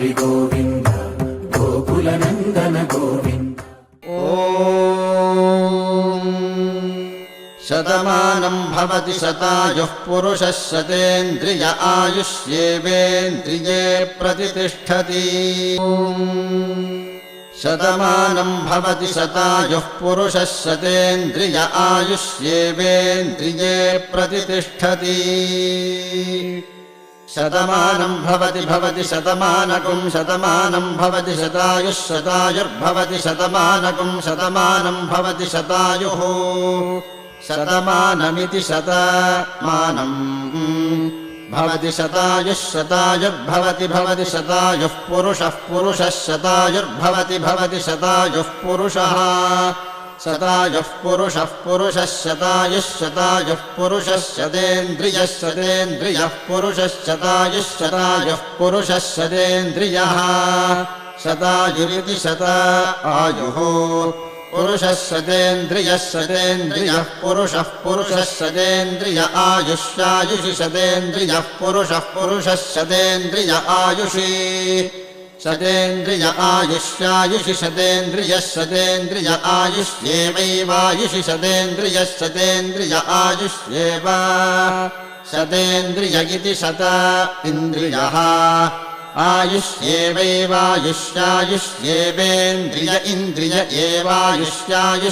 हरि गोविन्द गोकुलनन्दन गोविन्द। शतमानं भवति शतायुः पुरुषः शतेन्द्रिय आयुष्येवेन्द्रिये प्रतिष्ठति। शतमानं भवति शतायुः पुरुषः शतेन्द्रिय आयुष्येवेन्द्रिये प्रतिष्ठति। शतमानं भवति शतमानकं शतमानं भवति शतायुः शतायुर्भवति शतमानकं शतमानं भवति शतायुः शतमानमिति शतमानं भवति शतायुः शतायुर्भवति भवति शतायुः पुरुषः पुरुषः शतायुर्भवति भवति शतायुः पुरुषः शतायुः पुरुषः पुरुषः शतायुः शतायुः पुरुषः शतेन्द्रियः शतेन्द्रियः पुरुषः शतायुः शतायुः पुरुषः शतेन्द्रियः शतायुरिति शतायुः पुरुषः शतेन्द्रियः शतेन्द्रियः पुरुषः पुरुषः शतेन्द्रिय आयुष्यायुषि शतेन्द्रियः पुरुषः पुरुषः शतेन्द्रिय आयुषि शतेन्द्रिय आयुष्यायुषि शतेन्द्रियः शतेन्द्रिय आयुष्येवैवायुषि शतेन्द्रियः शतेन्द्रिय आयुष्येव शतेन्द्रिय इति शत इन्द्रियः आयुष्येवैवायुष्यायुष्येवेन्द्रिय इन्द्रिय एवायुष्यायुष्